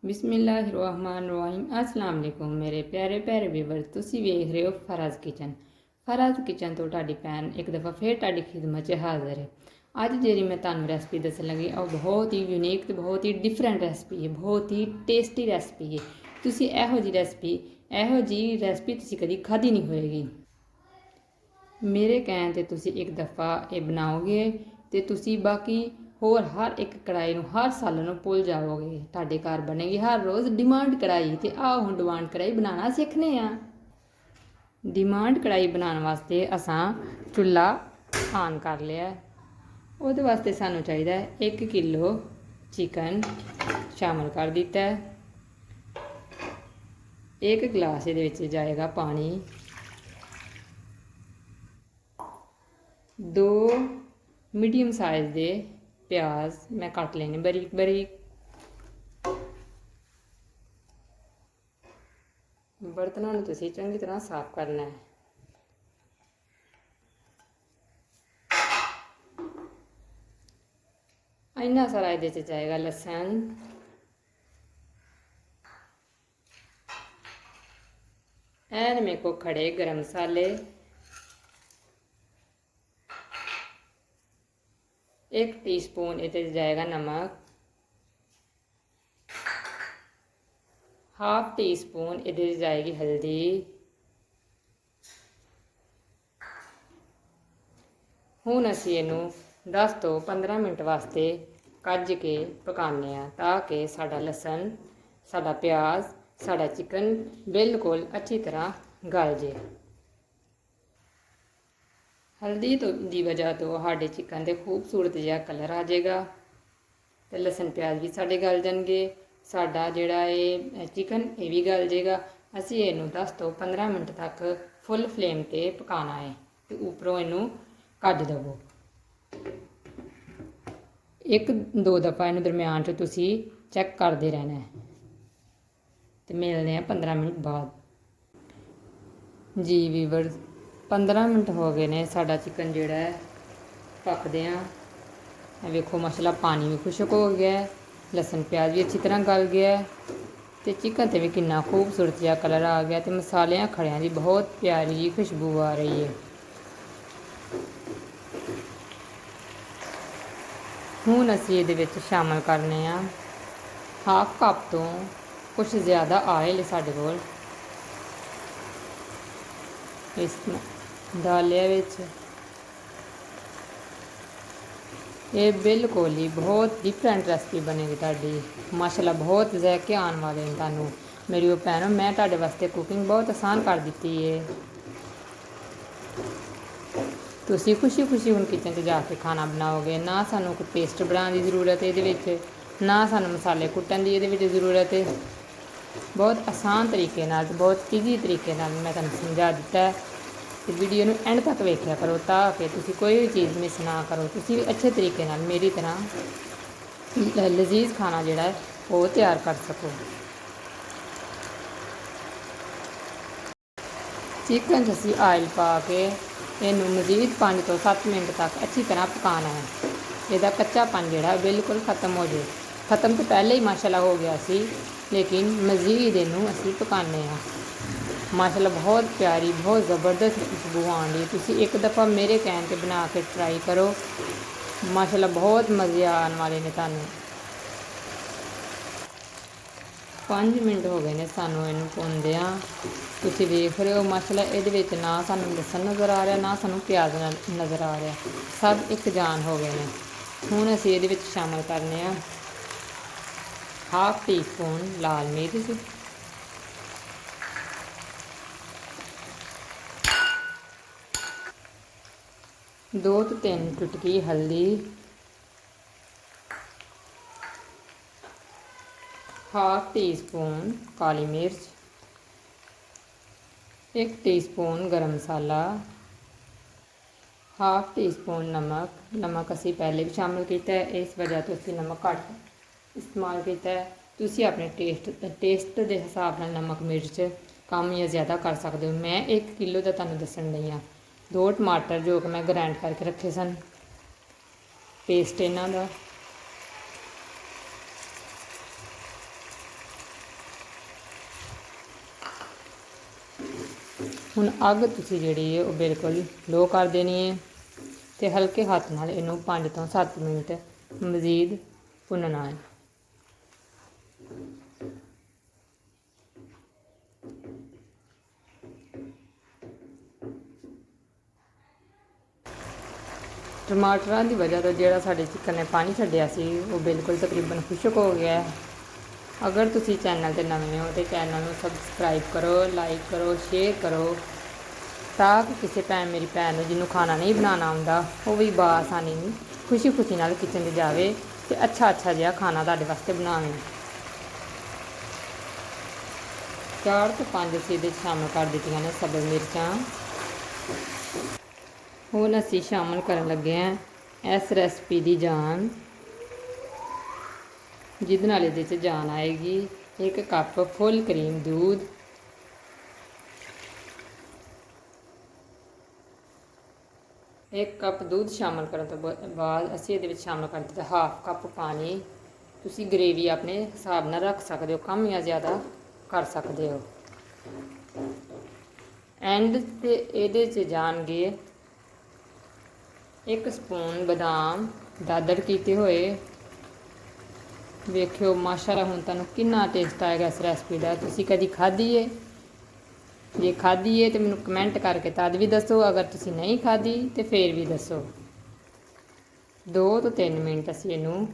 बिस्मिल्लाहिर्रहमानिर्रहीम अस्सलाम वालेकुम मेरे प्यारे प्यारे व्यूवर ਤੁਸੀਂ ਵੇਖ ਰਹੇ ਹੋ ਫਰਾਜ਼ ਕਿਚਨ। ਫਰਾਜ਼ ਕਿਚਨ ਤੋਂ ਤੁਹਾਡੀ ਭੈਣ ਇੱਕ ਦਫਾ ਫੇਰ ਤੁਹਾਡੀ ਖਿਦਮਤ 'ਚ ਹਾਜ਼ਰ ਹੈ। ਅੱਜ ਜਿਹੜੀ ਮੈਂ ਤੁਹਾਨੂੰ ਰੈਸਪੀ ਦੱਸਣ ਲੱਗੀ ਉਹ ਬਹੁਤ ਹੀ ਯੂਨੀਕ ਤੇ ਬਹੁਤ ਹੀ ਡਿਫਰੈਂਟ ਰੈਸਪੀ ਹੈ, ਬਹੁਤ ਹੀ ਟੇਸਟੀ ਰੈਸਪੀ ਹੈ। ਤੁਸੀਂ ਇਹੋ ਜਿਹੀ ਰੈਸਪੀ ਤੁਸੀਂ ਕਦੀ ਖਾਧੀ ਨਹੀਂ ਹੋਏਗੀ। ਮੇਰੇ ਕਹਿਣ ਤੇ ਤੁਸੀਂ ਇੱਕ ਦਫਾ ਇਹ ਬਣਾਓਗੇ ਤੇ ਤੁਸੀਂ ਬਾਕੀ ਹੋਰ हर एक कढ़ाई हर साल भुल जाओगे। तुहाडे घर बनेगी हर रोज़ डिमांड कढ़ाई। तो आओ हम डिमांड कढ़ाई बनाना सीखने हैं। डिमांड कढ़ाई बनाने वास्ते असां चुल्हा ऑन कर लिया। उहदे वास्ते सानू चाहिए 1 किलो चिकन शामिल कर दिता है। 1 गिलास ये जाएगा पानी। 2 मीडियम साइज़ के प्याज मैं कट लेने बारीक बारीक। बर्तनों को तुसीं चंगी तरह साफ करना है। इन्ना सारा ये जाएगा लहसुन, एन मेरे को खड़े गरम मसाले, 1 टीस्पून ये जाएगा नमक, 1/2 टीस्पून ये जाएगी हल्दी, हुण असीं इहनूं 10 तो 15 मिनट वास्ते कज के पकाने ताकि साडा लहसुन, साडा प्याज, साडा चिकन बिल्कुल अच्छी तरह गल जाए। हल्दी तो दी वजह तो साढ़े चिकन के खूबसूरत जहा कलर आ जाएगा तो लसन प्याज भी साढ़े गल जाएंगे। साडा जिहड़ा ये चिकन ये भी गल जाएगा। असी इनू 10 तो 15 मिनट तक फुल फ्लेम ते पकाना है। तो उपरों इनू कढ दवो। 1-2 दफ़ा इनू दरम्यान च तुसी चैक करते रहना है। तो मिलने 15 मिनट बाद जी वीवर 15 मिनट हो गए ने। साडा चिकन जिहड़ा है पकद्या वेखो माशाल्लाह पानी भी खुशक हो गया है, लसन प्याज भी अच्छी तरह गल गया है तो चिकन ते भी कितना खूबसूरत जहा कलर आ गया। तो मसालियां खड़ियां की बहुत प्यारी जी खुशबू आ रही है। हुण असीं इहदे विच शामिल करने 1/2 कप तो कुछ ज़्यादा ऑयल है साडे कोल। इस डालिया विच ये बिल्कुल ही बहुत डिफरेंट रेसिपी बनेगी तुहाडी। माशाल्लाह बहुत ज़ायके आने वाले हैं तुहानूं। मेरी वो भैनों मैं तुहाडे वास्ते कुकिंग बहुत आसान कर दी है। तुसीं खुशी खुशी हुण किचन च जाके खाना बनाओगे। ना सानूं कोई पेस्ट बनाने की जरूरत है इहदे विच, ना सानूं मसाले कुट्टण की इहदे विच जरूरत है। बहुत आसान तरीके नाल, बहुत ईजी तरीके नाल मैं तुहानूं समझा दिता है। तो वीडियो नूं एंड तक वेख्या करो ताकि तुसीं कोई भी चीज़ मिस ना करो। तुसीं भी अच्छे तरीके नाल मेरी तरह लजीज खाना जिहड़ा है वो तैयार कर सको। चिकन असीं ऑयल पा के इनू मजीद 5 तो 7 मिनट तक अच्छी तरह पकाना है। इसदा कच्चापन जिहड़ा बिल्कुल खत्म हो जाए। खत्म तो पहले ही माशाल्लाह हो गया सी, लेकिन मजीद इनू असीं पकाने हैं। माशाल्लाह बहुत प्यारी बहुत ज़बरदस्त खुशबू आँदी। तुसीं एक दफ़ा मेरे कहने पे बना के ट्राई करो। माशाल्लाह बहुत मज़े आने वाले ने तुहानूं। 5 मिनट हो गए ने सानूं इनू भुनदियां। तुसीं देख रहे हो माशाल्लाह इहदे विच ना सानूं लसन नज़र आ रहा, ना सानूं प्याज नज़र आ रहा, सब एक जान हो गए ने। हुण असीं इहदे विच शामिल करने 1/2 टीस्पून लाल मिर्च, 2 तो 3 चुटकी हल्दी, 1/2 टीस्पून काली मिर्च, 1 टीस्पून गरम मसाला, 1/2 टीस्पून नमक। नमक असी पहले भी शामिल किया है, इस वजह तो असी नमक घट इस्तेमाल किया है। तुसी अपने टेस्ट के हिसाब नाल नमक मिर्च कम या ज़्यादा कर सकते हो। मैं 1 किलो का तुहानूं दस्सण लई 2 टमाटर जो कि मैं ग्राइंड करके रखे सन, पेस्ट इन्हां दा, ਹੁਣ ਅੱਗ ਤੁਸੀਂ ਜਿਹੜੀ ਹੈ ਉਹ ਬਿਲਕੁਲ ਲੋ ਕਰ ਦੇਣੀ ਹੈ ਤੇ ਹਲਕੇ ਹੱਥ ਨਾਲ ਇਹਨੂੰ 5 ਤੋਂ 7 ਮਿੰਟ ਮਜ਼ੀਦ ਭੁੰਨਣਾ ਹੈ। ਟਮਾਟਰਾਂ ਦੀ ਵਜ੍ਹਾ ਤੋਂ ਜਿਹੜਾ ਸਾਡੇ ਚਿਕਨ ਨੇ ਪਾਣੀ ਛੱਡਿਆ ਸੀ ਉਹ ਬਿਲਕੁਲ ਤਕਰੀਬਨ ਖੁਸ਼ਕ ਹੋ ਗਿਆ ਹੈ। ਅਗਰ ਤੁਸੀਂ ਚੈਨਲ ਤੇ ਨਵੇਂ ਹੋ ਤੇ ਚੈਨਲ ਨੂੰ ਸਬਸਕ੍ਰਾਈਬ ਕਰੋ, ਲਾਈਕ ਕਰੋ, ਸ਼ੇਅਰ ਕਰੋ ਤਾਂ ਕਿ ਕਿਸੇ ਮੇਰੀ ਭੈਣ ਨੂੰ ਜਿਹਨੂੰ ਖਾਣਾ ਨਹੀਂ ਬਣਾਉਣਾ ਆਉਂਦਾ ਉਹ ਵੀ ਬਆਸਾਨੀ ਖੁਸ਼ੀ ਨਾਲ ਕਿਚਨ 'ਚ ਜਾਵੇ ਤੇ ਅੱਛਾ ਜਿਹਾ ਖਾਣਾ ਤੁਹਾਡੇ ਵਾਸਤੇ ਬਣਾਵੇ। 4 ਤੋਂ 5 ਅਸੀਂ ਇਹਦੇ ਸ਼ਾਮਲ ਕਰ ਦਿੱਤੀਆਂ ਨੇ ਸਬਜ਼ ਮਿਰਚਾਂ। ਹੁਣ ਅਸੀਂ ਸ਼ਾਮਲ ਕਰਨ ਲੱਗੇ ਹਾਂ ਇਸ ਰੈਸਪੀ ਦੀ ਜਾਨ, ਜਿਹਦੇ ਨਾਲ ਇਹਦੇ 'ਚ ਜਾਨ ਆਏਗੀ। 1 ਕੱਪ ਫੁੱਲ ਕਰੀਮ दूध, 1 ਕੱਪ दूध ਸ਼ਾਮਲ ਕਰਨ ਤੋਂ ਬਾਅਦ ਅਸੀਂ ਇਹਦੇ ਵਿੱਚ ਸ਼ਾਮਲ ਕਰ ਦਿੱਤਾ 1/2 ਕੱਪ ਪਾਣੀ। ਤੁਸੀਂ ਗ੍ਰੇਵੀ ਆਪਣੇ ਹਿਸਾਬ ਨਾਲ ਰੱਖ ਸਕਦੇ ਹੋ, ਕਮ ਜਾਂ ਜ਼ਿਆਦਾ ਕਰ ਸਕਦੇ ਹੋ। ਐਂਡ ਤੇ ਇਹਦੇ 'ਚ ਜਾਣਗੇ 1 ਸਪੂਨ ਬਦਾਮ ਦਾਦਰ ਕੀਤੇ ਹੋਏ। ਵੇਖਿਓ ਮਾਸ਼ਾਅੱਲਾ ਹੁਣ ਤੁਹਾਨੂੰ ਕਿੰਨਾ ਟੇਸਟ ਆਏਗਾ ਇਸ ਰੈਸਪੀ ਦਾ। ਤੁਸੀਂ ਕਦੀ ਖਾਧੀ ਹੈ? ਜੇ ਖਾਧੀ ਹੈ ਤੇ ਮੈਨੂੰ ਕਮੈਂਟ ਕਰਕੇ ਤਦ ਵੀ ਦੱਸੋ, ਅਗਰ ਤੁਸੀਂ ਨਹੀਂ ਖਾਧੀ ਤੇ ਫਿਰ ਵੀ ਦੱਸੋ। 2 ਤੋਂ 3 ਮਿੰਟ ਅਸੀਂ ਇਹਨੂੰ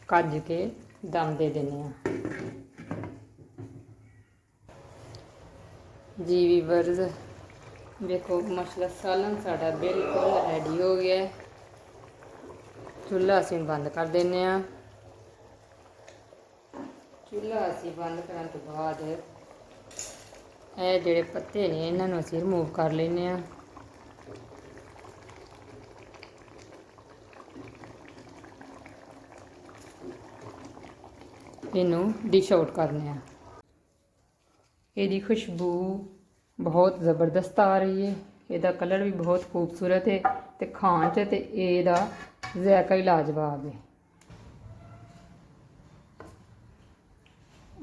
ਕੱਜ ਕੇ ਦਮ ਦੇ ਦਿੰਦੇ ਹਾਂ। जी वीवर्स देखो माशाल्लाह सालन साड़ा बिल्कुल रेडी हो गया है। चूल्हा असीं बंद कर देने। चूल्हा असीं बंद करने तो बाद ये जिहड़े पत्ते ने इन्हां नूं असीं रिमूव कर लैने। इनू डिश आउट करने। ਇਹਦੀ ਖੁਸ਼ਬੂ ਬਹੁਤ ਜ਼ਬਰਦਸਤ ਆ ਰਹੀ ਹੈ। ਇਹਦਾ ਕਲਰ ਵੀ ਬਹੁਤ ਖੂਬਸੂਰਤ ਹੈ ਤੇ ਖਾਣ 'ਚ ਤੇ ਇਹਦਾ ਜ਼ਾਇਕਾ ਹੀ ਲਾਜਵਾਬ ਹੈ।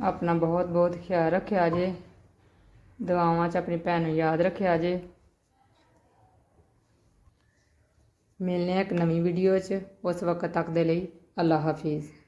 ਆਪਣਾ ਬਹੁਤ ਖਿਆਲ ਰੱਖਿਆ ਜੇ। ਦੁਆਵਾਂ 'ਚ ਆਪਣੀ ਭੈਣ ਨੂੰ ਯਾਦ ਰੱਖਿਆ ਜੇ। ਮਿਲਨੇ ਇੱਕ ਨਵੀਂ ਵੀਡੀਓ 'ਚ। ਉਸ ਵਕਤ ਤੱਕ ਦੇ ਲਈ ਅੱਲਾ ਹਾਫਿਜ਼।